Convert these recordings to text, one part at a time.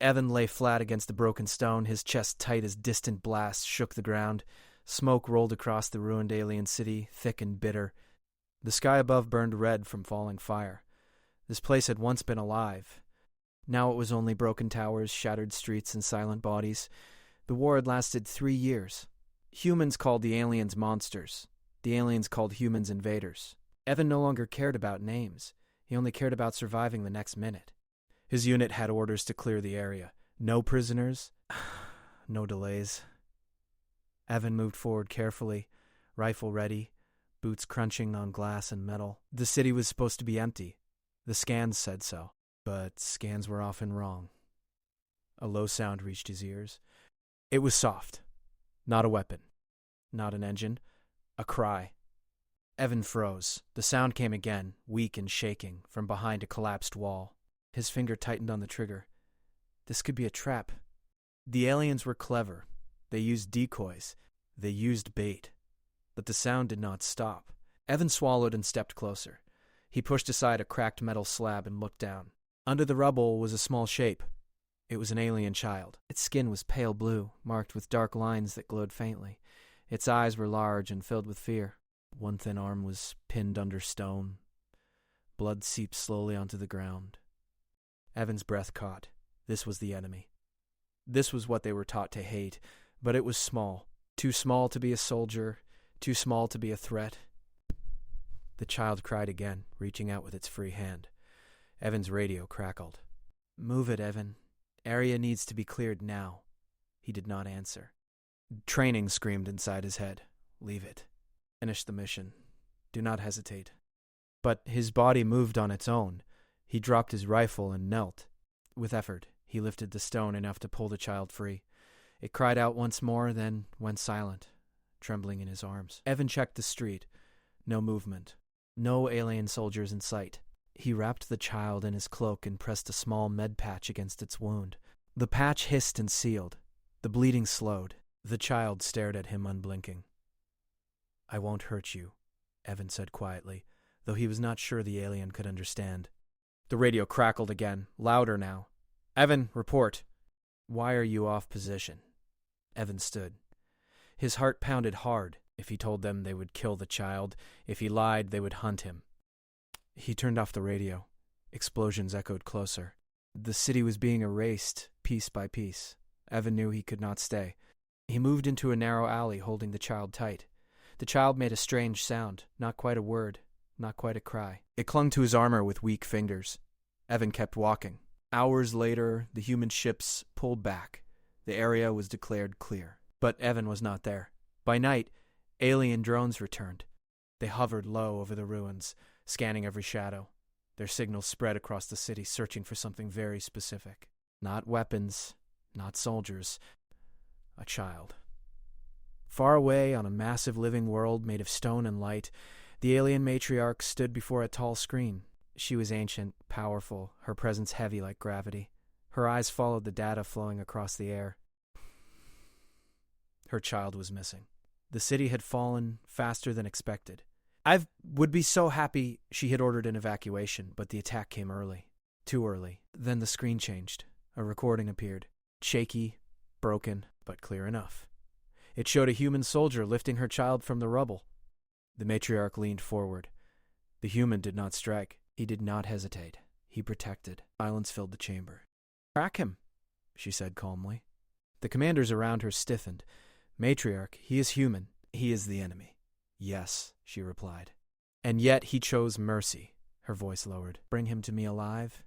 Evan lay flat against the broken stone, his chest tight as distant blasts shook the ground. Smoke rolled across the ruined alien city, thick and bitter. The sky above burned red from falling fire. This place had once been alive. Now it was only broken towers, shattered streets, and silent bodies. The war had lasted 3 years. Humans called the aliens monsters. The aliens called humans invaders. Evan no longer cared about names. He only cared about surviving the next minute. His unit had orders to clear the area. No prisoners, no delays. Evan moved forward carefully, rifle ready, boots crunching on glass and metal. The city was supposed to be empty. The scans said so, but scans were often wrong. A low sound reached his ears. It was soft. Not a weapon. Not an engine. A cry. Evan froze. The sound came again, weak and shaking, from behind a collapsed wall. His finger tightened on the trigger. This could be a trap. The aliens were clever. They used decoys. They used bait. But the sound did not stop. Evan swallowed and stepped closer. He pushed aside a cracked metal slab and looked down. Under the rubble was a small shape. It was an alien child. Its skin was pale blue, marked with dark lines that glowed faintly. Its eyes were large and filled with fear. One thin arm was pinned under stone. Blood seeped slowly onto the ground. Evan's breath caught. This was the enemy. This was what they were taught to hate, but it was small. Too small to be a soldier, too small to be a threat. The child cried again, reaching out with its free hand. Evan's radio crackled. "Move it, Evan. Area needs to be cleared now." He did not answer. Training screamed inside his head. "Leave it. Finish the mission. Do not hesitate." But his body moved on its own. He dropped his rifle and knelt. With effort, he lifted the stone enough to pull the child free. It cried out once more, then went silent, trembling in his arms. Evan checked the street. No movement. No alien soldiers in sight. He wrapped the child in his cloak and pressed a small med patch against its wound. The patch hissed and sealed. The bleeding slowed. The child stared at him unblinking. "I won't hurt you," Evan said quietly, though he was not sure the alien could understand. The radio crackled again, louder now. "Evan, report." "Why are you off position?" Evan stood. His heart pounded hard. If he told them, they would kill the child. If he lied, they would hunt him. He turned off the radio. Explosions echoed closer. The city was being erased, piece by piece. Evan knew he could not stay. He moved into a narrow alley, holding the child tight. The child made a strange sound, not quite a word, not quite a cry. It clung to his armor with weak fingers. Evan kept walking. Hours later, the human ships pulled back. The area was declared clear. But Evan was not there. By night, alien drones returned. They hovered low over the ruins, scanning every shadow. Their signals spread across the city, searching for something very specific. Not weapons, not soldiers. A child. Far away on a massive living world made of stone and light, the alien matriarch stood before a tall screen. She was ancient, powerful, her presence heavy like gravity. Her eyes followed the data flowing across the air. Her child was missing. The city had fallen faster than expected. I would be so happy she had ordered an evacuation, but the attack came early. Too early. Then the screen changed. A recording appeared. Shaky, broken, but clear enough. It showed a human soldier lifting her child from the rubble. The matriarch leaned forward. The human did not strike. He did not hesitate. He protected. Silence filled the chamber. "Track him," she said calmly. The commanders around her stiffened. "Matriarch, he is human. He is the enemy." "Yes," she replied. "And yet he chose mercy," her voice lowered. "Bring him to me alive."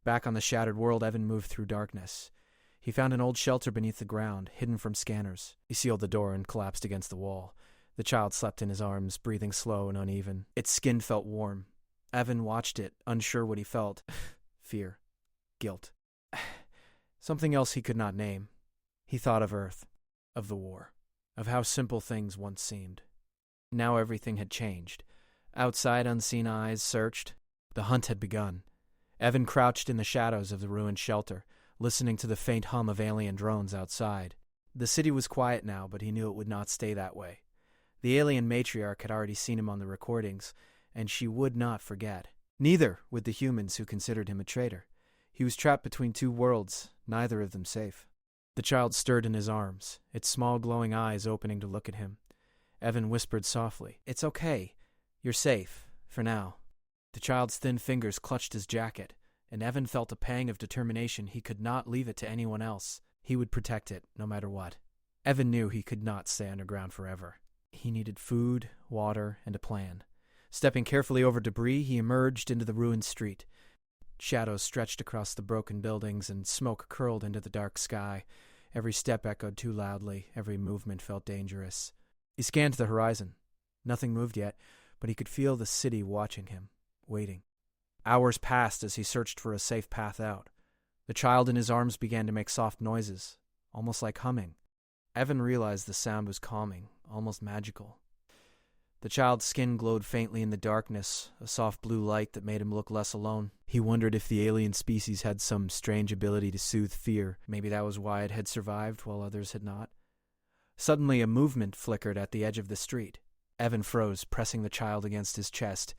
Back on the shattered world, Evan moved through darkness. He found an old shelter beneath the ground, hidden from scanners. He sealed the door and collapsed against the wall. The child slept in his arms, breathing slow and uneven. Its skin felt warm. Evan watched it, unsure what he felt. Fear. Guilt. Something else he could not name. He thought of Earth. Of the war. Of how simple things once seemed. Now everything had changed. Outside, unseen eyes searched. The hunt had begun. Evan crouched in the shadows of the ruined shelter, listening to the faint hum of alien drones outside. The city was quiet now, but he knew it would not stay that way. The alien matriarch had already seen him on the recordings, and she would not forget. Neither would the humans who considered him a traitor. He was trapped between two worlds, neither of them safe. The child stirred in his arms, its small glowing eyes opening to look at him. Evan whispered softly, "It's okay. You're safe, for now." The child's thin fingers clutched his jacket, and Evan felt a pang of determination. He could not leave it to anyone else. He would protect it, no matter what. Evan knew he could not stay underground forever. He needed food, water, and a plan. Stepping carefully over debris, he emerged into the ruined street. Shadows stretched across the broken buildings, and smoke curled into the dark sky. Every step echoed too loudly. Every movement felt dangerous. He scanned the horizon. Nothing moved yet, but he could feel the city watching him, waiting. Hours passed as he searched for a safe path out. The child in his arms began to make soft noises, almost like humming. Evan realized the sound was calming, almost magical. The child's skin glowed faintly in the darkness, a soft blue light that made him look less alone. He wondered if the alien species had some strange ability to soothe fear. Maybe that was why it had survived while others had not. Suddenly, a movement flickered at the edge of the street. Evan froze, pressing the child against his chest.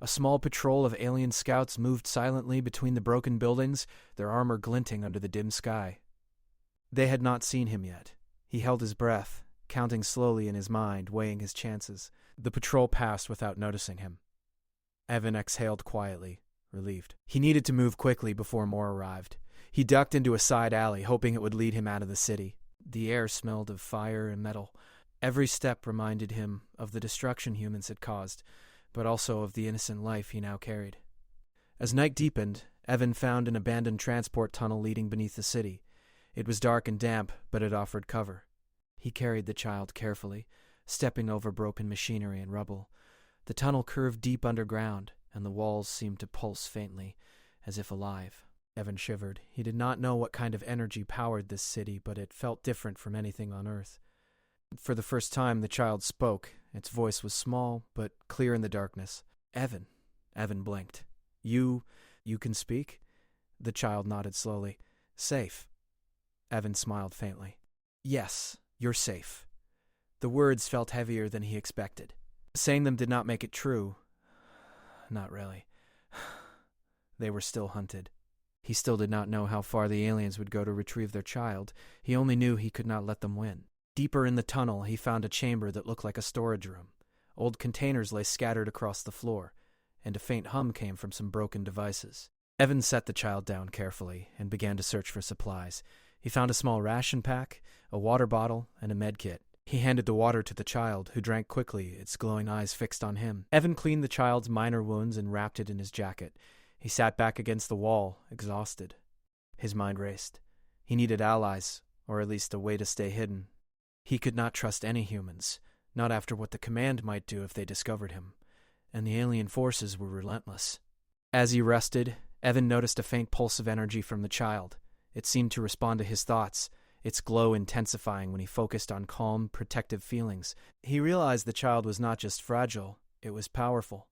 A small patrol of alien scouts moved silently between the broken buildings, their armor glinting under the dim sky. They had not seen him yet. He held his breath, counting slowly in his mind, weighing his chances. The patrol passed without noticing him. Evan exhaled quietly, relieved. He needed to move quickly before more arrived. He ducked into a side alley, hoping it would lead him out of the city. The air smelled of fire and metal. Every step reminded him of the destruction humans had caused, but also of the innocent life he now carried. As night deepened, Evan found an abandoned transport tunnel leading beneath the city. It was dark and damp, but it offered cover. He carried the child carefully, stepping over broken machinery and rubble. The tunnel curved deep underground, and the walls seemed to pulse faintly, as if alive. Evan shivered. He did not know what kind of energy powered this city, but it felt different from anything on Earth. For the first time, the child spoke. Its voice was small, but clear in the darkness. "Evan." Evan blinked. You can speak?" The child nodded slowly. "Safe." Evan smiled faintly. "Yes, you're safe." The words felt heavier than he expected. Saying them did not make it true. Not really. They were still hunted. He still did not know how far the aliens would go to retrieve their child. He only knew he could not let them win. Deeper in the tunnel, he found a chamber that looked like a storage room. Old containers lay scattered across the floor, and a faint hum came from some broken devices. Evan set the child down carefully and began to search for supplies. He found a small ration pack, a water bottle, and a med kit. He handed the water to the child, who drank quickly, its glowing eyes fixed on him. Evan cleaned the child's minor wounds and wrapped it in his jacket. He sat back against the wall, exhausted. His mind raced. He needed allies, or at least a way to stay hidden. He could not trust any humans, not after what the command might do if they discovered him. And the alien forces were relentless. As he rested, Evan noticed a faint pulse of energy from the child. It seemed to respond to his thoughts, its glow intensifying when he focused on calm, protective feelings. He realized the child was not just fragile, it was powerful.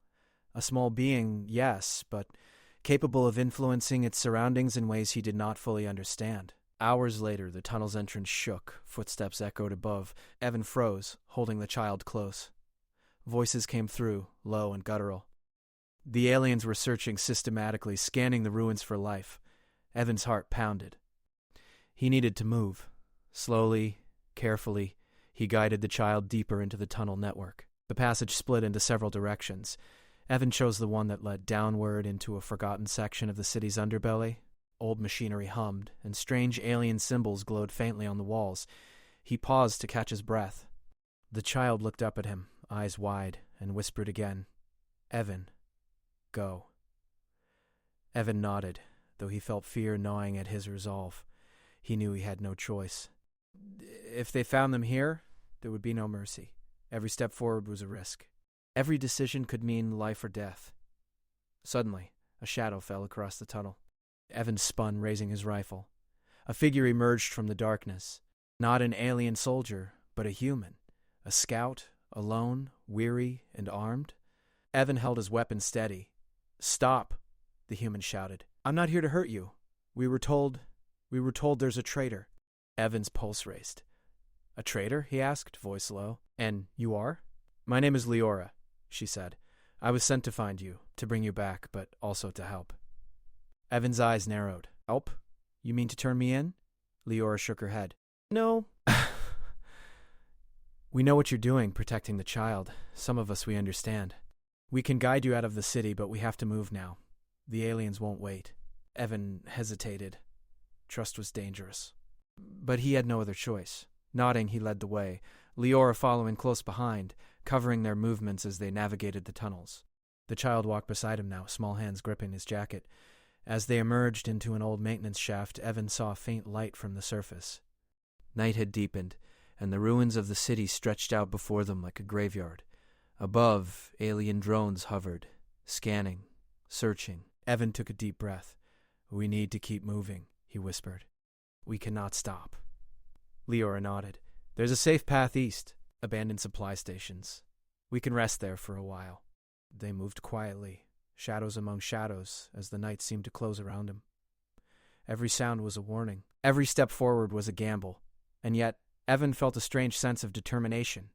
A small being, yes, but capable of influencing its surroundings in ways he did not fully understand. Hours later, the tunnel's entrance shook. Footsteps echoed above. Evan froze, holding the child close. Voices came through, low and guttural. The aliens were searching systematically, scanning the ruins for life. Evan's heart pounded. He needed to move. Slowly, carefully, he guided the child deeper into the tunnel network. The passage split into several directions. Evan chose the one that led downward into a forgotten section of the city's underbelly. Old machinery hummed, and strange alien symbols glowed faintly on the walls. He paused to catch his breath. The child looked up at him, eyes wide, and whispered again, "Evan, go." Evan nodded, though he felt fear gnawing at his resolve. He knew he had no choice. If they found them here, there would be no mercy. Every step forward was a risk. Every decision could mean life or death. Suddenly, a shadow fell across the tunnel. Evan spun, raising his rifle. A figure emerged from the darkness. Not an alien soldier, but a human. A scout, alone, weary, and armed. Evan held his weapon steady. "Stop," the human shouted. "I'm not here to hurt you. We were told there's a traitor." Evan's pulse raced. "A traitor?" he asked, voice low. "And you are?" "My name is Leora," she said. "I was sent to find you, to bring you back, but also to help." Evan's eyes narrowed. Help? You mean to turn me in? Leora shook her head. No. We know what you're doing, protecting the child. Some of us we understand. We can guide you out of the city, but we have to move now. The aliens won't wait. Evan hesitated. Trust was dangerous. But he had no other choice. Nodding, he led the way, Leora following close behind, covering their movements as they navigated the tunnels. The child walked beside him now, small hands gripping his jacket. As they emerged into an old maintenance shaft, Evan saw a faint light from the surface. Night had deepened, and the ruins of the city stretched out before them like a graveyard. Above, alien drones hovered, scanning, searching. Evan took a deep breath. We need to keep moving, he whispered. We cannot stop. Leora nodded. There's a safe path east, abandoned supply stations. We can rest there for a while. They moved quietly, shadows among shadows, as the night seemed to close around him. Every sound was a warning. Every step forward was a gamble. And yet, Evan felt a strange sense of determination.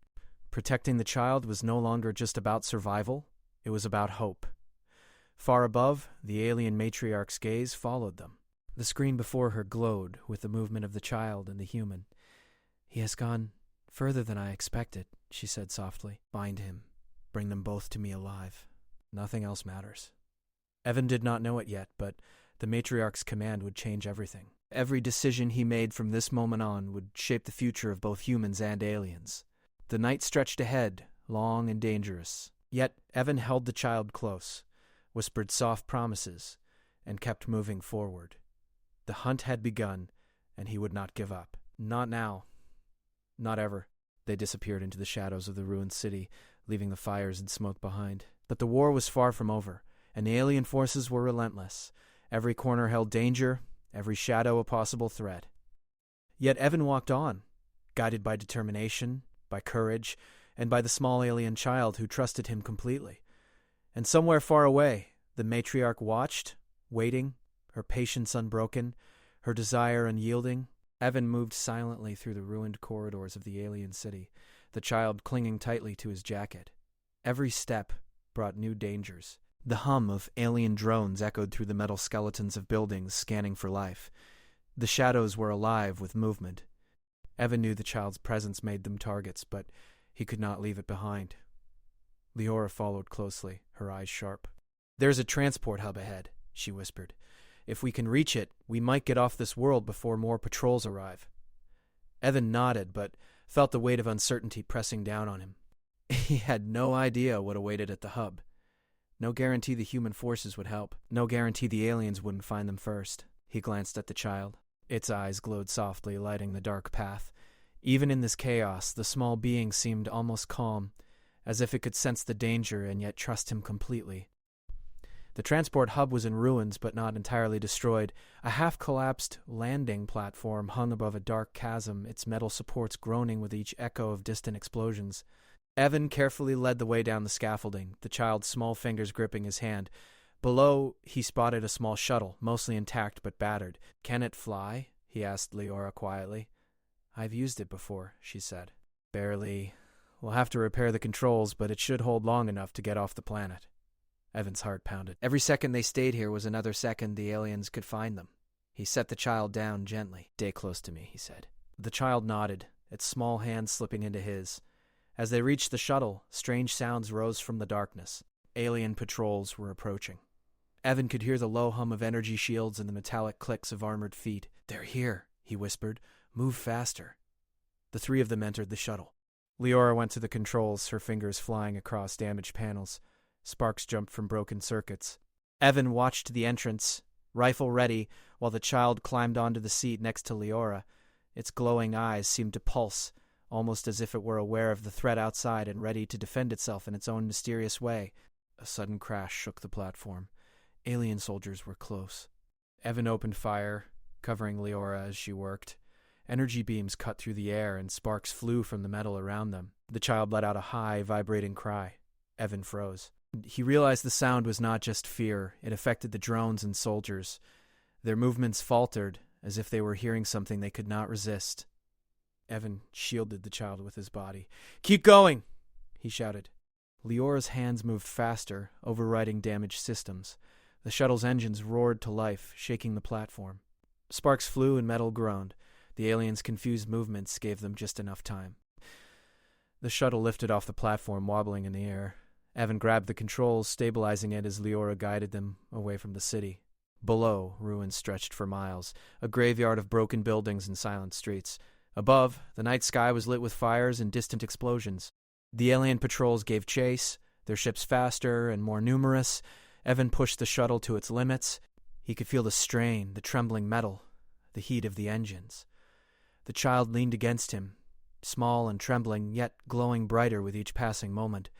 Protecting the child was no longer just about survival, it was about hope. Far above, the alien matriarch's gaze followed them. The screen before her glowed with the movement of the child and the human. He has gone further than I expected, she said softly. Find him. Bring them both to me alive. Nothing else matters. Evan did not know it yet, but the matriarch's command would change everything. Every decision he made from this moment on would shape the future of both humans and aliens. The night stretched ahead, long and dangerous. Yet Evan held the child close, whispered soft promises, and kept moving forward. The hunt had begun, and he would not give up. Not now. Not ever. They disappeared into the shadows of the ruined city, leaving the fires and smoke behind. But the war was far from over, and the alien forces were relentless. Every corner held danger, every shadow a possible threat. Yet Evan walked on, guided by determination, by courage, and by the small alien child who trusted him completely. And somewhere far away, the matriarch watched, waiting, her patience unbroken, her desire unyielding. Evan moved silently through the ruined corridors of the alien city, the child clinging tightly to his jacket. Every step brought new dangers. The hum of alien drones echoed through the metal skeletons of buildings scanning for life. The shadows were alive with movement. Evan knew the child's presence made them targets, but he could not leave it behind. Leora followed closely, her eyes sharp. There's a transport hub ahead, she whispered. If we can reach it, we might get off this world before more patrols arrive. Evan nodded, but felt the weight of uncertainty pressing down on him. He had no idea what awaited at the hub. No guarantee the human forces would help. No guarantee the aliens wouldn't find them first. He glanced at the child. Its eyes glowed softly, lighting the dark path. Even in this chaos, the small being seemed almost calm, as if it could sense the danger and yet trust him completely. The transport hub was in ruins, but not entirely destroyed. A half-collapsed landing platform hung above a dark chasm, its metal supports groaning with each echo of distant explosions. Evan carefully led the way down the scaffolding, the child's small fingers gripping his hand. Below, he spotted a small shuttle, mostly intact but battered. Can it fly? He asked Leora quietly. I've used it before, she said. Barely. We'll have to repair the controls, but it should hold long enough to get off the planet. Evan's heart pounded. Every second they stayed here was another second the aliens could find them. He set the child down gently. Stay close to me, he said. The child nodded, its small hand slipping into his. As they reached the shuttle, strange sounds rose from the darkness. Alien patrols were approaching. Evan could hear the low hum of energy shields and the metallic clicks of armored feet. They're here, he whispered. Move faster. The three of them entered the shuttle. Leora went to the controls, her fingers flying across damaged panels. Sparks jumped from broken circuits. Evan watched the entrance, rifle ready, while the child climbed onto the seat next to Leora. Its glowing eyes seemed to pulse, almost as if it were aware of the threat outside and ready to defend itself in its own mysterious way. A sudden crash shook the platform. Alien soldiers were close. Evan opened fire, covering Leora as she worked. Energy beams cut through the air and sparks flew from the metal around them. The child let out a high, vibrating cry. Evan froze. He realized the sound was not just fear. It affected the drones and soldiers. Their movements faltered, as if they were hearing something they could not resist. Evan shielded the child with his body. Keep going, he shouted. Leora's hands moved faster, overriding damaged systems. The shuttle's engines roared to life, shaking the platform. Sparks flew and metal groaned. The aliens' confused movements gave them just enough time. The shuttle lifted off the platform, wobbling in the air. Evan grabbed the controls, stabilizing it as Leora guided them away from the city. Below, ruins stretched for miles, a graveyard of broken buildings and silent streets. Above, the night sky was lit with fires and distant explosions. The alien patrols gave chase, their ships faster and more numerous. Evan pushed the shuttle to its limits. He could feel the strain, the trembling metal, the heat of the engines. The child leaned against him, small and trembling, yet glowing brighter with each passing moment.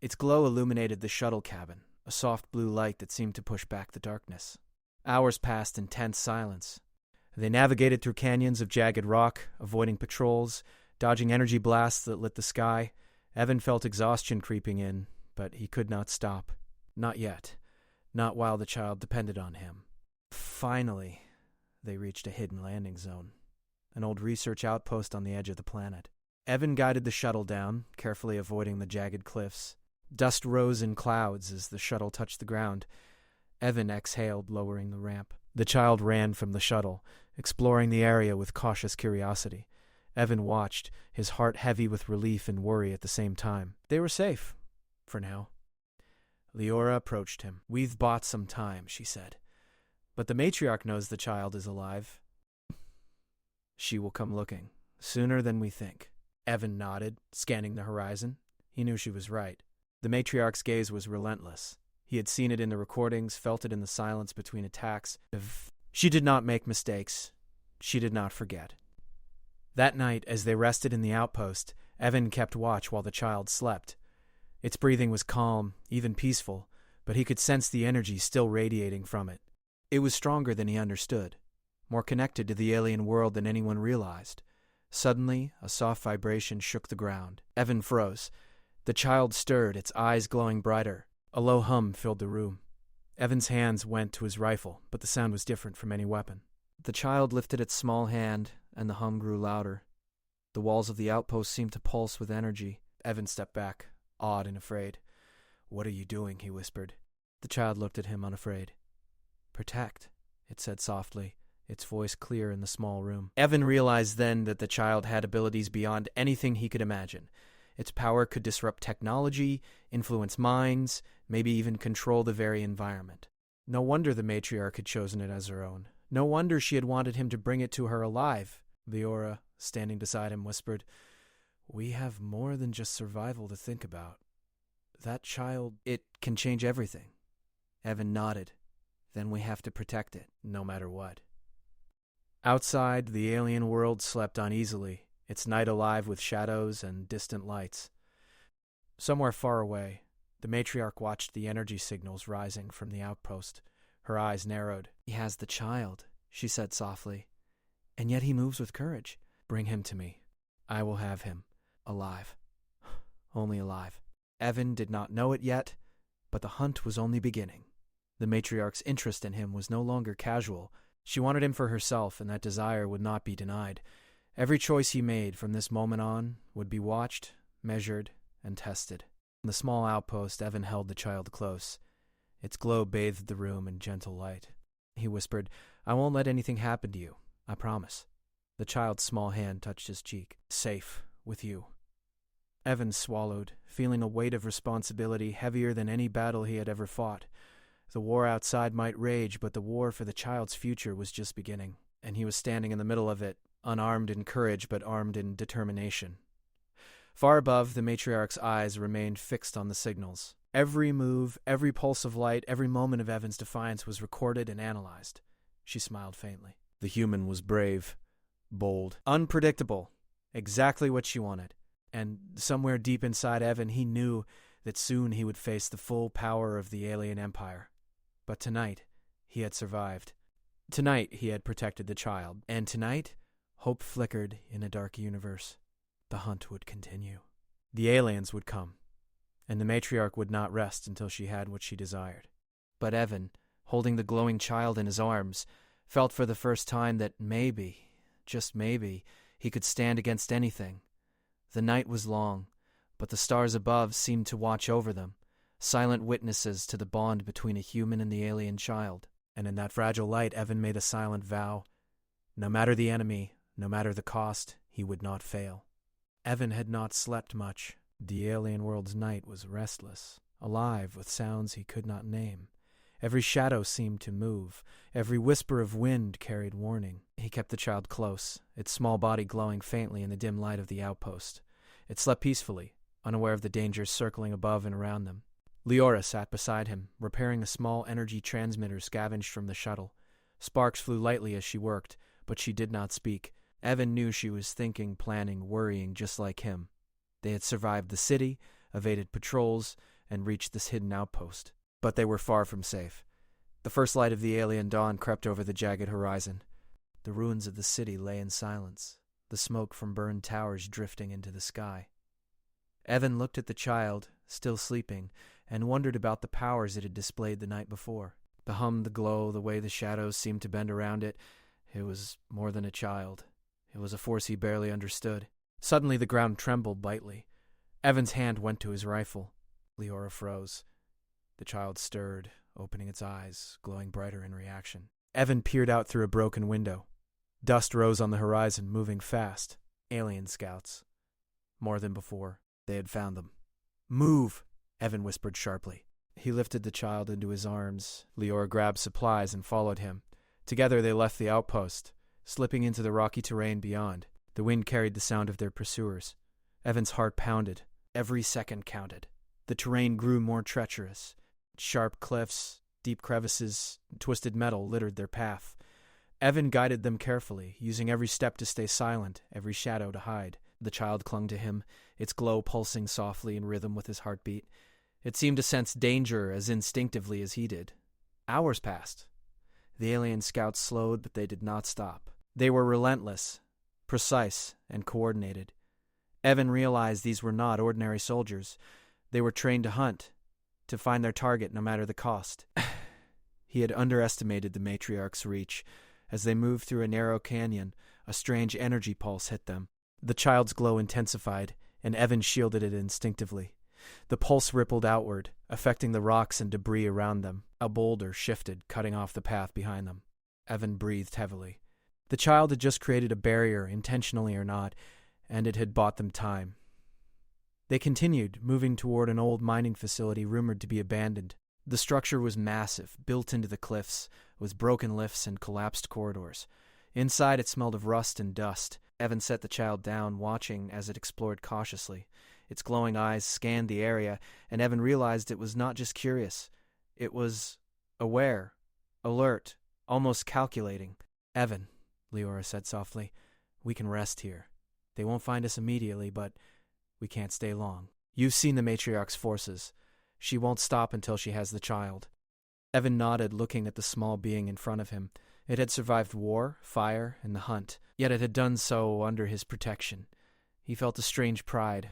Its glow illuminated the shuttle cabin, a soft blue light that seemed to push back the darkness. Hours passed in tense silence. They navigated through canyons of jagged rock, avoiding patrols, dodging energy blasts that lit the sky. Evan felt exhaustion creeping in, but he could not stop. Not yet. Not while the child depended on him. Finally, they reached a hidden landing zone, an old research outpost on the edge of the planet. Evan guided the shuttle down, carefully avoiding the jagged cliffs. Dust rose in clouds as the shuttle touched the ground. Evan exhaled, lowering the ramp. The child ran from the shuttle, exploring the area with cautious curiosity. Evan watched, his heart heavy with relief and worry at the same time. They were safe, for now. Leora approached him. "We've bought some time," she said. "But the Matriarch knows the child is alive. She will come looking, sooner than we think." Evan nodded, scanning the horizon. He knew she was right. The Matriarch's gaze was relentless. He had seen it in the recordings, felt it in the silence between attacks. She did not make mistakes. She did not forget. That night, as they rested in the outpost, Evan kept watch while the child slept. Its breathing was calm, even peaceful, but he could sense the energy still radiating from it. It was stronger than he understood, more connected to the alien world than anyone realized. Suddenly, a soft vibration shook the ground. Evan froze. The child stirred, its eyes glowing brighter. A low hum filled the room. Evan's hands went to his rifle, but the sound was different from any weapon. The child lifted its small hand, and the hum grew louder. The walls of the outpost seemed to pulse with energy. Evan stepped back, awed and afraid. "What are you doing?" he whispered. The child looked at him unafraid. "Protect," it said softly, its voice clear in the small room. Evan realized then that the child had abilities beyond anything he could imagine. Its power could disrupt technology, influence minds, maybe even control the very environment. No wonder the Matriarch had chosen it as her own. No wonder she had wanted him to bring it to her alive. Leora, standing beside him, whispered, "We have more than just survival to think about. That child, it can change everything." Evan nodded. "Then we have to protect it, no matter what." Outside, the alien world slept uneasily, its night alive with shadows and distant lights. Somewhere far away, the Matriarch watched the energy signals rising from the outpost. Her eyes narrowed. "He has the child," she said softly. "And yet he moves with courage. Bring him to me. I will have him. Alive. Only alive." Evan did not know it yet, but the hunt was only beginning. The Matriarch's interest in him was no longer casual. She wanted him for herself, and that desire would not be denied. Every choice he made from this moment on would be watched, measured, and tested. In the small outpost, Evan held the child close. Its glow bathed the room in gentle light. He whispered, "I won't let anything happen to you. I promise." The child's small hand touched his cheek. "Safe, with you." Evan swallowed, feeling a weight of responsibility heavier than any battle he had ever fought. The war outside might rage, but the war for the child's future was just beginning, and he was standing in the middle of it, unarmed in courage but armed in determination. Far above, the Matriarch's eyes remained fixed on the signals. Every move, every pulse of light, every moment of Evan's defiance was recorded and analyzed. She smiled faintly. The human was brave, bold, unpredictable, exactly what she wanted. And somewhere deep inside Evan, he knew that soon he would face the full power of the alien empire. But tonight, he had survived. Tonight, he had protected the child. And tonight, hope flickered in a dark universe. The hunt would continue. The aliens would come, and the Matriarch would not rest until she had what she desired. But Evan, holding the glowing child in his arms, felt for the first time that maybe, just maybe, he could stand against anything. The night was long, but the stars above seemed to watch over them, silent witnesses to the bond between a human and the alien child. And in that fragile light, Evan made a silent vow. No matter the enemy, no matter the cost, he would not fail. Evan had not slept much. The alien world's night was restless, alive with sounds he could not name. Every shadow seemed to move. Every whisper of wind carried warning. He kept the child close, its small body glowing faintly in the dim light of the outpost. It slept peacefully, unaware of the dangers circling above and around them. Leora sat beside him, repairing a small energy transmitter scavenged from the shuttle. Sparks flew lightly as she worked, but she did not speak. Evan knew she was thinking, planning, worrying just like him. They had survived the city, evaded patrols, and reached this hidden outpost. But they were far from safe. The first light of the alien dawn crept over the jagged horizon. The ruins of the city lay in silence, the smoke from burned towers drifting into the sky. Evan looked at the child, still sleeping, and wondered about the powers it had displayed the night before. The hum, the glow, the way the shadows seemed to bend around it. It was more than a child. It was a force he barely understood. Suddenly the ground trembled lightly. Evan's hand went to his rifle. Leora froze. The child stirred, opening its eyes, glowing brighter in reaction. Evan peered out through a broken window. Dust rose on the horizon, moving fast. Alien scouts. More than before, they had found them. "Move!" Evan whispered sharply. He lifted the child into his arms. Leora grabbed supplies and followed him. Together they left the outpost, slipping into the rocky terrain beyond. The wind carried the sound of their pursuers. Evan's heart pounded. Every second counted. The terrain grew more treacherous. Sharp cliffs, deep crevices, and twisted metal littered their path. Evan guided them carefully, using every step to stay silent, every shadow to hide. The child clung to him, its glow pulsing softly in rhythm with his heartbeat. It seemed to sense danger as instinctively as he did. Hours passed. The alien scouts slowed, but they did not stop. They were relentless, precise, and coordinated. Evan realized these were not ordinary soldiers. They were trained to hunt, to find their target no matter the cost. He had underestimated the Matriarch's reach. As they moved through a narrow canyon, a strange energy pulse hit them. The child's glow intensified, and Evan shielded it instinctively. The pulse rippled outward, affecting the rocks and debris around them. A boulder shifted, cutting off the path behind them. Evan breathed heavily. The child had just created a barrier, intentionally or not, and it had bought them time. They continued, moving toward an old mining facility rumored to be abandoned. The structure was massive, built into the cliffs, with broken lifts and collapsed corridors. Inside it smelled of rust and dust. Evan set the child down, watching as it explored cautiously. Its glowing eyes scanned the area, and Evan realized it was not just curious. It was aware, alert, almost calculating. "Evan," Leora said softly, "we can rest here. They won't find us immediately, but we can't stay long. You've seen the Matriarch's forces. She won't stop until she has the child." Evan nodded, looking at the small being in front of him. It had survived war, fire, and the hunt, yet it had done so under his protection. He felt a strange pride,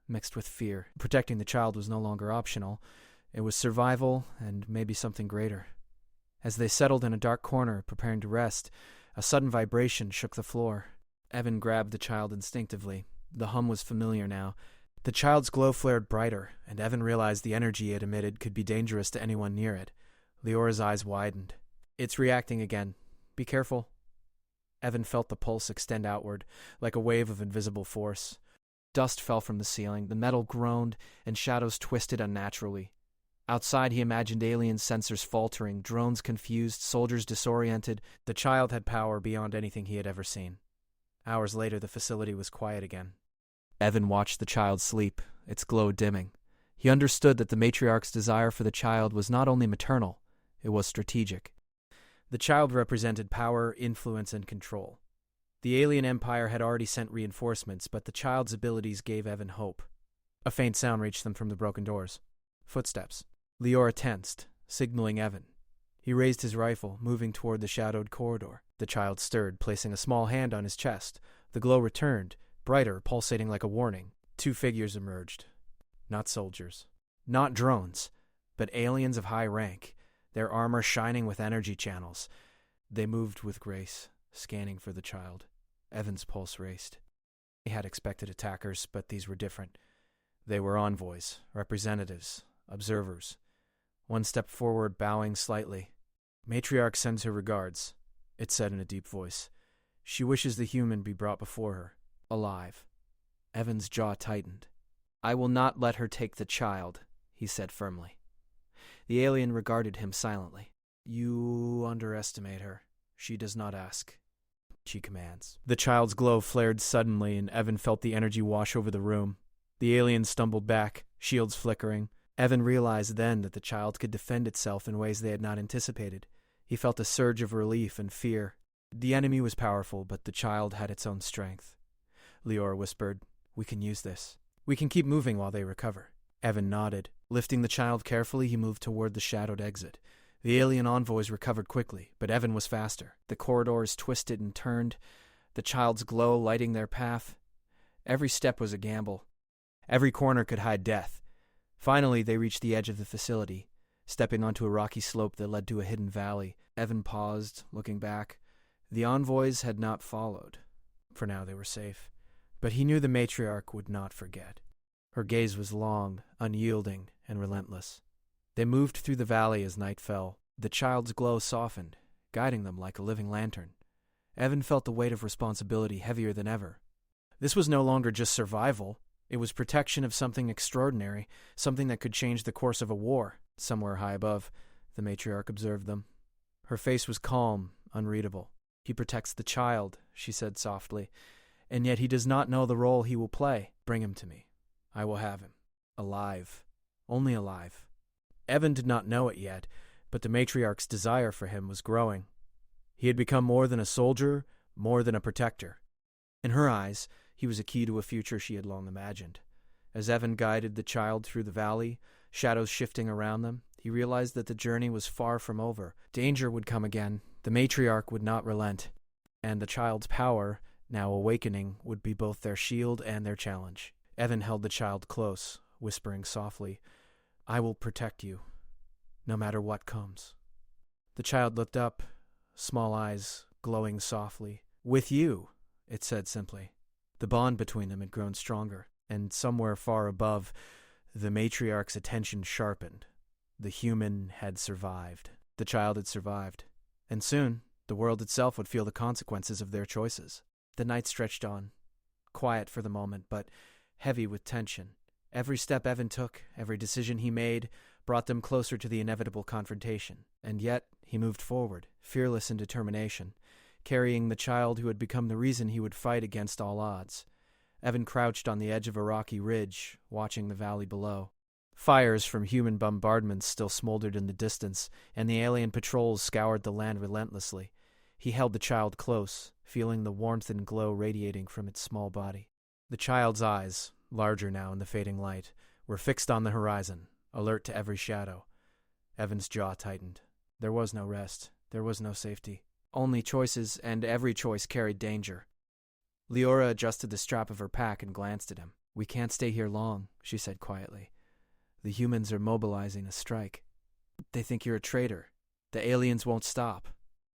mixed with fear. Protecting the child was no longer optional. It was survival and maybe something greater. As they settled in a dark corner, preparing to rest, a sudden vibration shook the floor. Evan grabbed the child instinctively. The hum was familiar now. The child's glow flared brighter, and Evan realized the energy it emitted could be dangerous to anyone near it. Leora's eyes widened. "It's reacting again. Be careful." Evan felt the pulse extend outward, like a wave of invisible force. Dust fell from the ceiling, the metal groaned, and shadows twisted unnaturally. Outside he imagined alien sensors faltering, drones confused, soldiers disoriented. The child had power beyond anything he had ever seen. Hours later the facility was quiet again. Evan watched the child sleep, its glow dimming. He understood that the Matriarch's desire for the child was not only maternal, it was strategic. The child represented power, influence, and control. The alien empire had already sent reinforcements, but the child's abilities gave Evan hope. A faint sound reached them from the broken doors. Footsteps. Leora tensed, signaling Evan. He raised his rifle, moving toward the shadowed corridor. The child stirred, placing a small hand on his chest. The glow returned, brighter, pulsating like a warning. Two figures emerged. Not soldiers. Not drones, but aliens of high rank, their armor shining with energy channels. They moved with grace, scanning for the child. Evan's pulse raced. He had expected attackers, but these were different. They were envoys, representatives, observers. One stepped forward, bowing slightly. "Matriarch sends her regards," it said in a deep voice. "She wishes the human be brought before her, alive." Evan's jaw tightened. "I will not let her take the child," he said firmly. The alien regarded him silently. "You underestimate her. She does not ask. She commands." The child's glow flared suddenly, and Evan felt the energy wash over the room. The alien stumbled back, shields flickering. Evan realized then that the child could defend itself in ways they had not anticipated. He felt a surge of relief and fear. The enemy was powerful, but the child had its own strength. Leora whispered, "We can use this. We can keep moving while they recover." Evan nodded. Lifting the child carefully, he moved toward the shadowed exit. The alien envoys recovered quickly, but Evan was faster. The corridors twisted and turned, the child's glow lighting their path. Every step was a gamble. Every corner could hide death. Finally, they reached the edge of the facility, stepping onto a rocky slope that led to a hidden valley. Evan paused, looking back. The envoys had not followed. For now, they were safe. But he knew the matriarch would not forget. Her gaze was long, unyielding, and relentless. They moved through the valley as night fell. The child's glow softened, guiding them like a living lantern. Evan felt the weight of responsibility heavier than ever. This was no longer just survival. It was protection of something extraordinary, something that could change the course of a war. Somewhere high above, the matriarch observed them. Her face was calm, unreadable. "He protects the child," she said softly, "and yet he does not know the role he will play. Bring him to me. I will have him. Alive. Only alive." Evan did not know it yet, but the matriarch's desire for him was growing. He had become more than a soldier, more than a protector. In her eyes, he was a key to a future she had long imagined. As Evan guided the child through the valley, shadows shifting around them, he realized that the journey was far from over. Danger would come again, the matriarch would not relent, and the child's power, now awakening, would be both their shield and their challenge. Evan held the child close, whispering softly, "I will protect you, no matter what comes." The child looked up, small eyes glowing softly. "With you," it said simply. The bond between them had grown stronger, and somewhere far above, the matriarch's attention sharpened. The human had survived. The child had survived. And soon, the world itself would feel the consequences of their choices. The night stretched on, quiet for the moment, but heavy with tension. Every step Evan took, every decision he made, brought them closer to the inevitable confrontation. And yet, he moved forward, fearless in determination, carrying the child who had become the reason he would fight against all odds. Evan crouched on the edge of a rocky ridge, watching the valley below. Fires from human bombardments still smoldered in the distance, and the alien patrols scoured the land relentlessly. He held the child close, feeling the warmth and glow radiating from its small body. The child's eyes, larger now in the fading light, were fixed on the horizon, alert to every shadow. Evan's jaw tightened. There was no rest. There was no safety. Only choices, and every choice carried danger. Leora adjusted the strap of her pack and glanced at him. "We can't stay here long," she said quietly. "The humans are mobilizing a strike. They think you're a traitor. The aliens won't stop.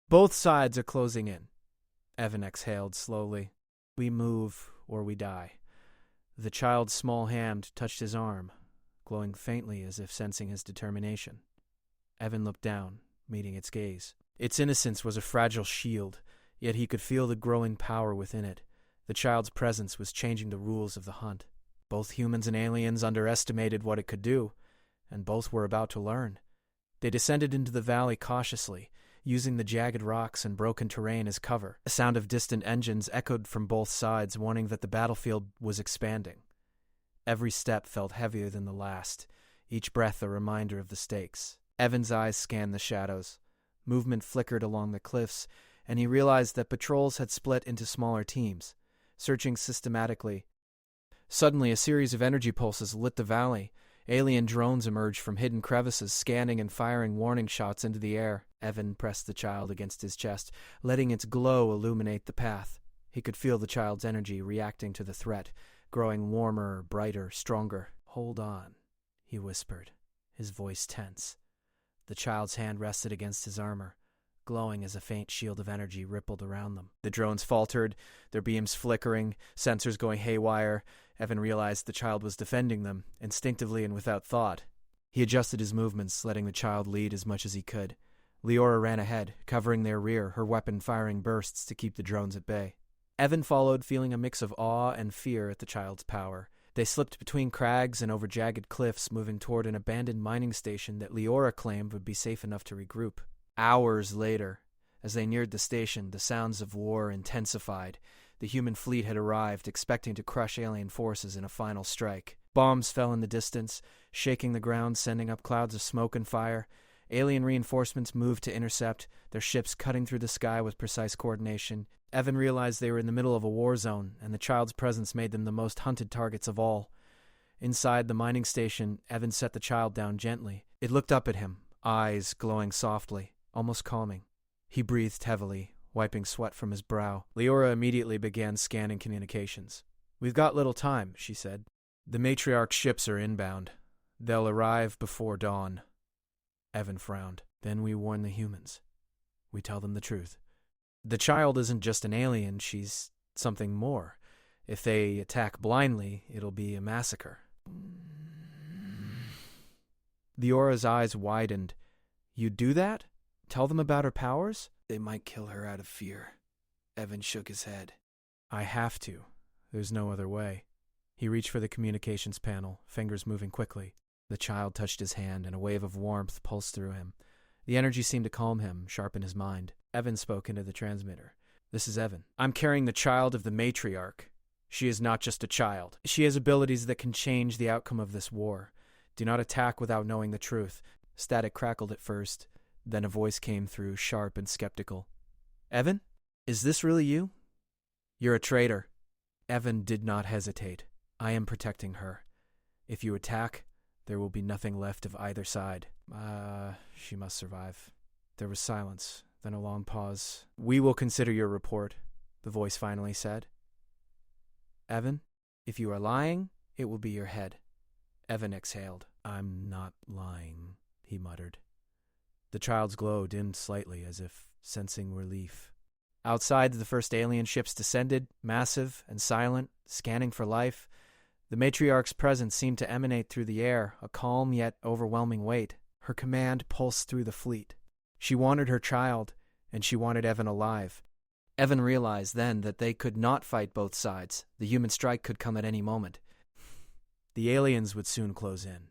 Both sides are closing in." Evan exhaled slowly. "We move or we die." The child's small hand touched his arm, glowing faintly as if sensing his determination. Evan looked down, meeting its gaze. Its innocence was a fragile shield, yet he could feel the growing power within it. The child's presence was changing the rules of the hunt. Both humans and aliens underestimated what it could do, and both were about to learn. They descended into the valley cautiously, using the jagged rocks and broken terrain as cover. A sound of distant engines echoed from both sides, warning that the battlefield was expanding. Every step felt heavier than the last, each breath a reminder of the stakes. Evan's eyes scanned the shadows. Movement flickered along the cliffs, and he realized that patrols had split into smaller teams, searching systematically. Suddenly, a series of energy pulses lit the valley. Alien drones emerged from hidden crevices, scanning and firing warning shots into the air. Evan pressed the child against his chest, letting its glow illuminate the path. He could feel the child's energy reacting to the threat, growing warmer, brighter, stronger. "Hold on," he whispered, his voice tense. The child's hand rested against his armor, glowing as a faint shield of energy rippled around them. The drones faltered, their beams flickering, sensors going haywire. Evan realized the child was defending them, instinctively and without thought. He adjusted his movements, letting the child lead as much as he could. Leora ran ahead, covering their rear, her weapon firing bursts to keep the drones at bay. Evan followed, feeling a mix of awe and fear at the child's power. They slipped between crags and over jagged cliffs, moving toward an abandoned mining station that Leora claimed would be safe enough to regroup. Hours later, as they neared the station, the sounds of war intensified. The human fleet had arrived, expecting to crush alien forces in a final strike. Bombs fell in the distance, shaking the ground, sending up clouds of smoke and fire. Alien reinforcements moved to intercept, their ships cutting through the sky with precise coordination. Evan realized they were in the middle of a war zone, and the child's presence made them the most hunted targets of all. Inside the mining station, Evan set the child down gently. It looked up at him, eyes glowing softly, almost calming. He breathed heavily, wiping sweat from his brow. Leora immediately began scanning communications. "We've got little time," she said. "The Matriarch ships are inbound. They'll arrive before dawn." Evan frowned. "Then we warn the humans. We tell them the truth. The child isn't just an alien, she's something more. If they attack blindly, it'll be a massacre." Leora's eyes widened. "You'd do that? Tell them about her powers?" "They might kill her out of fear." Evan shook his head. "I have to. There's no other way." He reached for the communications panel, fingers moving quickly. The child touched his hand, and a wave of warmth pulsed through him. The energy seemed to calm him, sharpen his mind. Evan spoke into the transmitter. "This is Evan. I'm carrying the child of the Matriarch. She is not just a child. She has abilities that can change the outcome of this war. Do not attack without knowing the truth." Static crackled at first, then a voice came through, sharp and skeptical. "Evan? Is this really you?" "You're a traitor." Evan did not hesitate. "I am protecting her. If you attack, there will be nothing left of either side." She must survive." There was silence, then a long pause. "We will consider your report," the voice finally said. "Evan, if you are lying, it will be your head." Evan exhaled. "I'm not lying," he muttered. The child's glow dimmed slightly, as if sensing relief. Outside, the first alien ships descended, massive and silent, scanning for life. The Matriarch's presence seemed to emanate through the air, a calm yet overwhelming weight. Her command pulsed through the fleet. She wanted her child, and she wanted Evan alive. Evan realized then that they could not fight both sides. The human strike could come at any moment. The aliens would soon close in.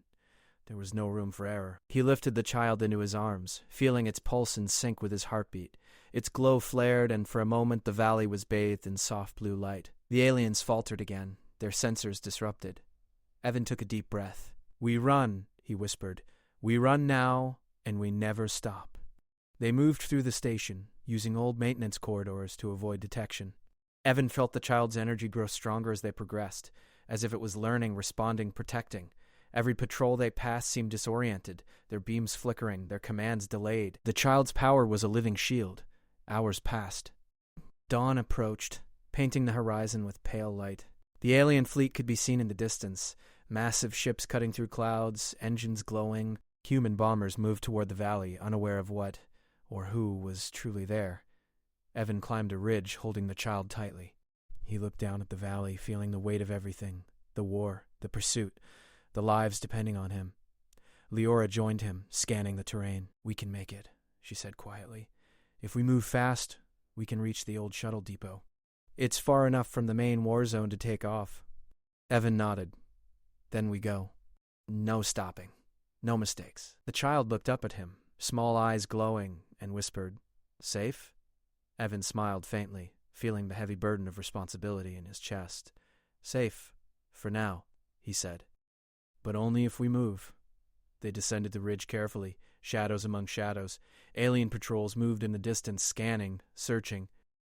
There was no room for error. He lifted the child into his arms, feeling its pulse in sync with his heartbeat. Its glow flared, and for a moment the valley was bathed in soft blue light. The aliens faltered again, their sensors disrupted. Evan took a deep breath. "We run," he whispered. "We run now, and we never stop." They moved through the station, using old maintenance corridors to avoid detection. Evan felt the child's energy grow stronger as they progressed, as if it was learning, responding, protecting. Every patrol they passed seemed disoriented, their beams flickering, their commands delayed. The child's power was a living shield. Hours passed. Dawn approached, painting the horizon with pale light. The alien fleet could be seen in the distance, massive ships cutting through clouds, engines glowing. Human bombers moved toward the valley, unaware of what or who was truly there. Evan climbed a ridge, holding the child tightly. He looked down at the valley, feeling the weight of everything, the war, the pursuit, the lives depending on him. Leora joined him, scanning the terrain. "We can make it," she said quietly. "If we move fast, we can reach the old shuttle depot. It's far enough from the main war zone to take off." Evan nodded. "Then we go. No stopping. No mistakes." The child looked up at him, small eyes glowing, and whispered, "Safe?" Evan smiled faintly, feeling the heavy burden of responsibility in his chest. "Safe, for now," he said. "But only if we move." They descended the ridge carefully, shadows among shadows. Alien patrols moved in the distance, scanning, searching.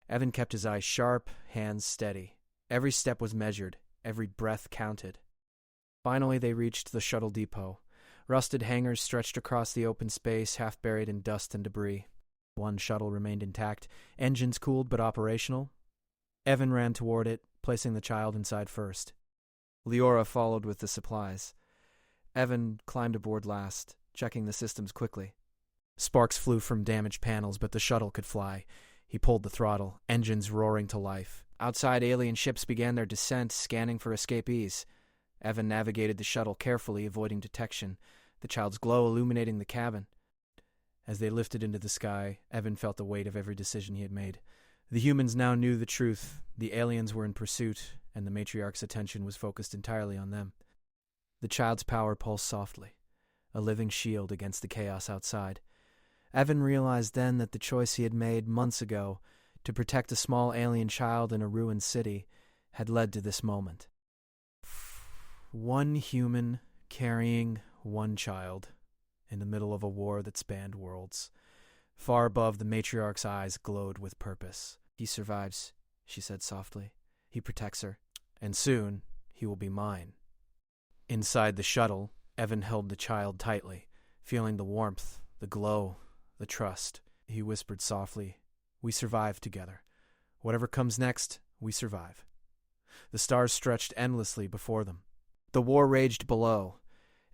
Evan kept his eyes sharp, hands steady. Every step was measured, every breath counted. Finally, they reached the shuttle depot. Rusted hangars stretched across the open space, half buried in dust and debris. One shuttle remained intact, engines cooled but operational. Evan ran toward it, placing the child inside first. Leora followed with the supplies. Evan climbed aboard last, checking the systems quickly. Sparks flew from damaged panels, but the shuttle could fly. He pulled the throttle, engines roaring to life. Outside, alien ships began their descent, scanning for escapees. Evan navigated the shuttle carefully, avoiding detection. the child's glow illuminating the cabin. As they lifted into the sky, Evan felt the weight of every decision he had made. The humans now knew the truth. The aliens were in pursuit, and the Matriarch's attention was focused entirely on them. The child's power pulsed softly, a living shield against the chaos outside. Evan realized then that the choice he had made months ago to protect a small alien child in a ruined city had led to this moment. One human carrying one child in the middle of a war that spanned worlds. Far above, the Matriarch's eyes glowed with purpose. "He survives," she said softly. "He protects her, and soon he will be mine." Inside the shuttle, Evan held the child tightly, feeling the warmth, the glow, the trust. He whispered softly, "We survive together. Whatever comes next, we survive." The stars stretched endlessly before them. The war raged below,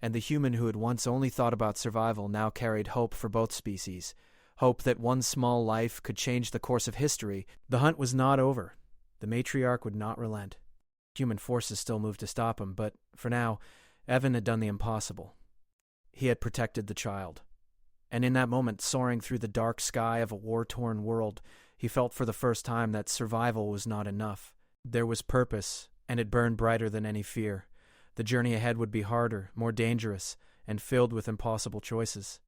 and the human who had once only thought about survival now carried hope for both species, hope that one small life could change the course of history. The hunt was not over. The Matriarch would not relent. Human forces still moved to stop him, but for now, Evan had done the impossible. He had protected the child. And in that moment, soaring through the dark sky of a war-torn world, he felt for the first time that survival was not enough. There was purpose, and it burned brighter than any fear. The journey ahead would be harder, more dangerous, and filled with impossible choices.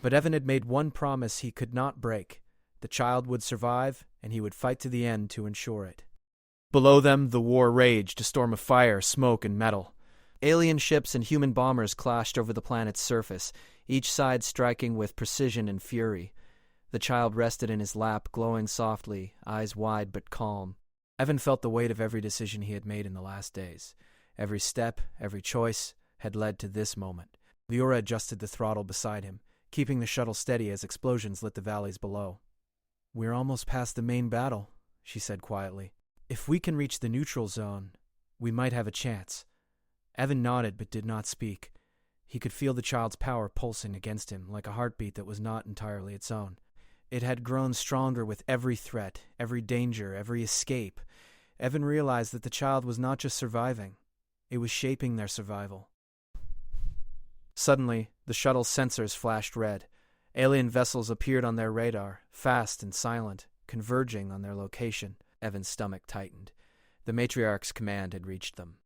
But Evan had made one promise he could not break. The child would survive, and he would fight to the end to ensure it. Below them, the war raged, a storm of fire, smoke, and metal. Alien ships and human bombers clashed over the planet's surface, each side striking with precision and fury. The child rested in his lap, glowing softly, eyes wide but calm. Evan felt the weight of every decision he had made in the last days. Every step, every choice, had led to this moment. Leora adjusted the throttle beside him, keeping the shuttle steady as explosions lit the valleys below. "We're almost past the main battle," she said quietly. "If we can reach the neutral zone, we might have a chance." Evan nodded but did not speak. He could feel the child's power pulsing against him like a heartbeat that was not entirely its own. It had grown stronger with every threat, every danger, every escape. Evan realized that the child was not just surviving. It was shaping their survival. Suddenly, the shuttle's sensors flashed red. Alien vessels appeared on their radar, fast and silent, converging on their location. Evan's stomach tightened. The Matriarch's command had reached them.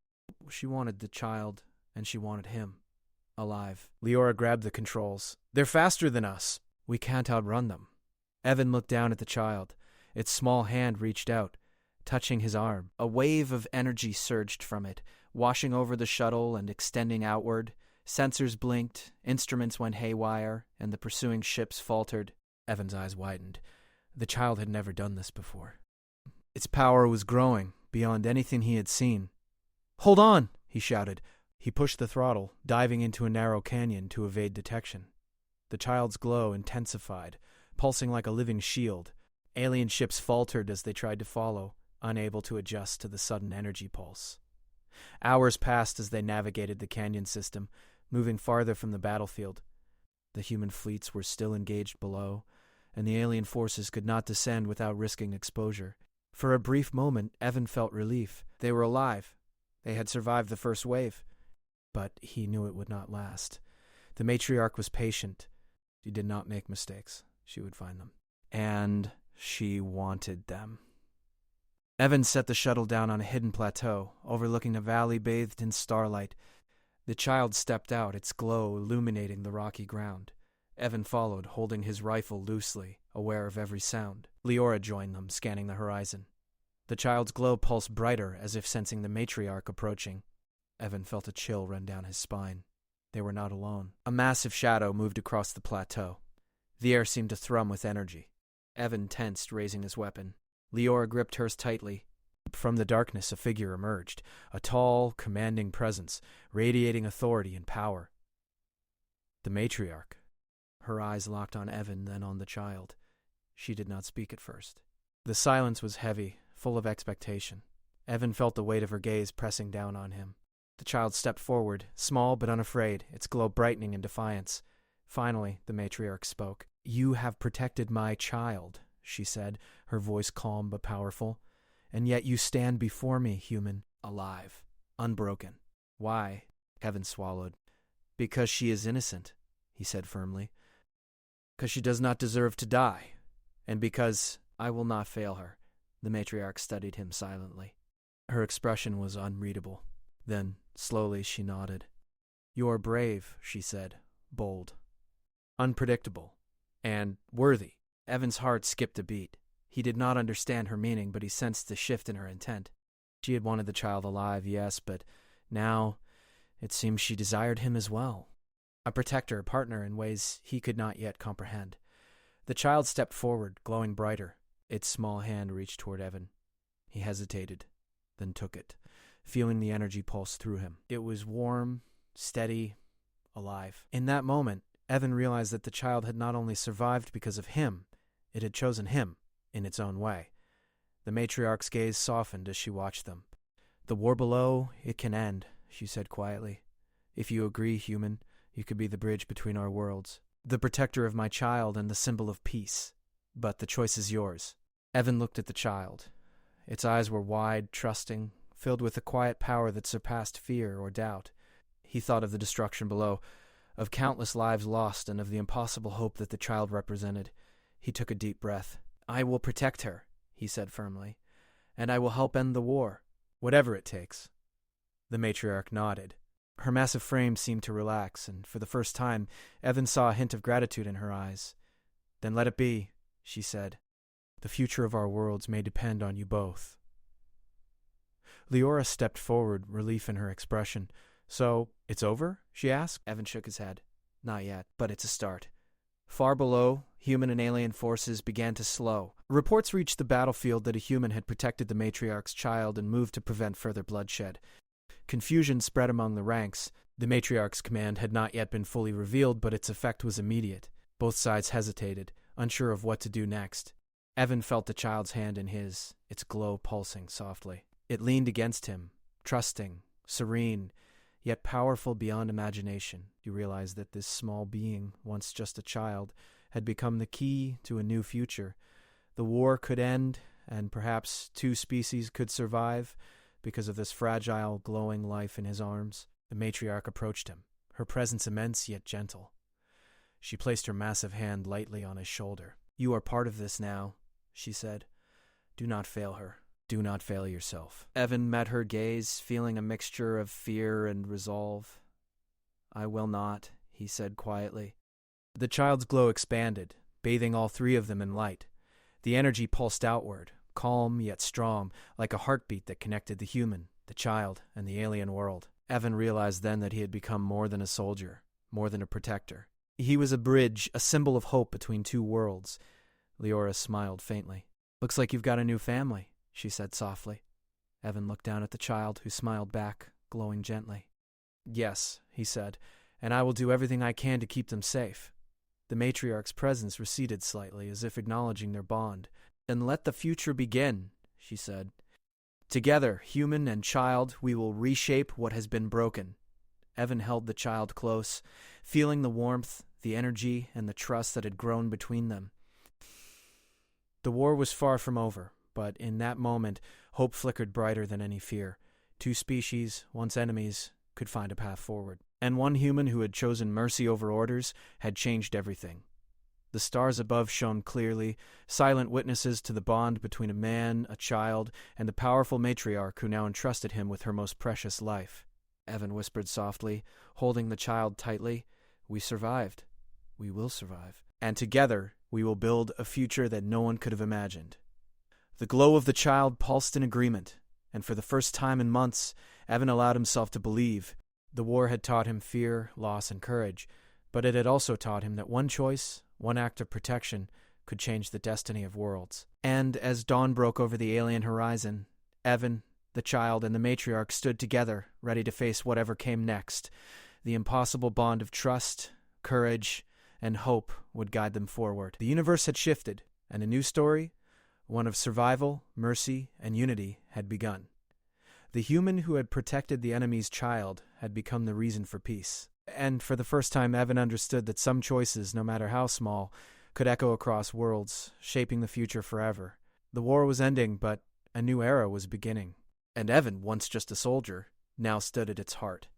She wanted the child, and she wanted him. Alive. Leora grabbed the controls. "They're faster than us. We can't outrun them." Evan looked down at the child. Its small hand reached out, touching his arm. A wave of energy surged from it, washing over the shuttle and extending outward. Sensors blinked, instruments went haywire, and the pursuing ships faltered. Evan's eyes widened. The child had never done this before. Its power was growing, beyond anything he had seen. "Hold on!" he shouted. He pushed the throttle, diving into a narrow canyon to evade detection. The child's glow intensified, pulsing like a living shield. Alien ships faltered as they tried to follow, unable to adjust to the sudden energy pulse. Hours passed as they navigated the canyon system, moving farther from the battlefield. The human fleets were still engaged below, and the alien forces could not descend without risking exposure. For a brief moment, Evan felt relief. They were alive. They had survived the first wave. But he knew it would not last. The Matriarch was patient. She did not make mistakes. She would find them. And she wanted them. Evan set the shuttle down on a hidden plateau, overlooking a valley bathed in starlight. The child stepped out, its glow illuminating the rocky ground. Evan followed, holding his rifle loosely, aware of every sound. Leora joined them, scanning the horizon. The child's glow pulsed brighter, as if sensing the Matriarch approaching. Evan felt a chill run down his spine. They were not alone. A massive shadow moved across the plateau. The air seemed to thrum with energy. Evan tensed, raising his weapon. Leora gripped hers tightly. From the darkness, a figure emerged, a tall, commanding presence, radiating authority and power. The Matriarch. Her eyes locked on Evan, then on the child. She did not speak at first. The silence was heavy, full of expectation. Evan felt the weight of her gaze pressing down on him. The child stepped forward, small but unafraid, its glow brightening in defiance. Finally, the Matriarch spoke. "You have protected my child," she said, her voice calm but powerful. "And yet you stand before me, human, alive, unbroken. Why?" Evan swallowed. Because she is innocent, he said firmly. Because she does not deserve to die. And because I will not fail her. The matriarch studied him silently. Her expression was unreadable. Then, slowly, she nodded. You are brave, she said, bold, unpredictable, and worthy. Evan's heart skipped a beat. He did not understand her meaning, but he sensed the shift in her intent. She had wanted the child alive, yes, but now it seemed she desired him as well. A protector, a partner in ways he could not yet comprehend. The child stepped forward, glowing brighter. Its small hand reached toward Evan. He hesitated, then took it, feeling the energy pulse through him. It was warm, steady, alive. In that moment, Evan realized that the child had not only survived because of him, it had chosen him in its own way. The matriarch's gaze softened as she watched them. The war below, it can end, she said quietly. If you agree, human, you could be the bridge between our worlds, the protector of my child and the symbol of peace. But the choice is yours. Evan looked at the child. Its eyes were wide, trusting, filled with a quiet power that surpassed fear or doubt. He thought of the destruction below, of countless lives lost, and of the impossible hope that the child represented. He took a deep breath. I will protect her, he said firmly, and I will help end the war, whatever it takes. The matriarch nodded. Her massive frame seemed to relax, and for the first time, Evan saw a hint of gratitude in her eyes. Then let it be, she said. The future of our worlds may depend on you both. Leora stepped forward, relief in her expression. So, it's over? She asked. Evan shook his head. Not yet, but it's a start. Far below, human and alien forces began to slow. Reports reached the battlefield that a human had protected the matriarch's child and moved to prevent further bloodshed. Confusion spread among the ranks. The matriarch's command had not yet been fully revealed, but its effect was immediate. Both sides hesitated, unsure of what to do next. Evan felt the child's hand in his, its glow pulsing softly. It leaned against him, trusting, serene, yet powerful beyond imagination. You realized that this small being, once just a child, had become the key to a new future. The war could end, and perhaps 2 species could survive because of this fragile, glowing life in his arms. The matriarch approached him, her presence immense yet gentle. She placed her massive hand lightly on his shoulder. You are part of this now, she said. Do not fail her. Do not fail yourself. Evan met her gaze, feeling a mixture of fear and resolve. I will not, he said quietly. The child's glow expanded, bathing all 3 of them in light. The energy pulsed outward, calm yet strong, like a heartbeat that connected the human, the child, and the alien world. Evan realized then that he had become more than a soldier, more than a protector. He was a bridge, a symbol of hope between 2 worlds. Leora smiled faintly. Looks like you've got a new family, she said softly. Evan looked down at the child, who smiled back, glowing gently. Yes, he said, and I will do everything I can to keep them safe. The matriarch's presence receded slightly, as if acknowledging their bond. Then let the future begin, she said. Together, human and child, we will reshape what has been broken. Evan held the child close, feeling the warmth, the energy, and the trust that had grown between them. The war was far from over, but in that moment, hope flickered brighter than any fear. 2 species, once enemies, could find a path forward. And one human who had chosen mercy over orders had changed everything. The stars above shone clearly, silent witnesses to the bond between a man, a child, and the powerful matriarch who now entrusted him with her most precious life. Evan whispered softly, holding the child tightly. We survived. We will survive. And together, we will build a future that no one could have imagined. The glow of the child pulsed in agreement, and for the first time in months, Evan allowed himself to believe. The war had taught him fear, loss, and courage, but it had also taught him that one choice, one act of protection, could change the destiny of worlds. And as dawn broke over the alien horizon, Evan, the child, and the matriarch stood together, ready to face whatever came next. The impossible bond of trust, courage, and hope would guide them forward. The universe had shifted, and a new story, one of survival, mercy, and unity, had begun. The human who had protected the enemy's child had become the reason for peace. And for the first time, Evan understood that some choices, no matter how small, could echo across worlds, shaping the future forever. The war was ending, but a new era was beginning. And Evan, once just a soldier, now stood at its heart.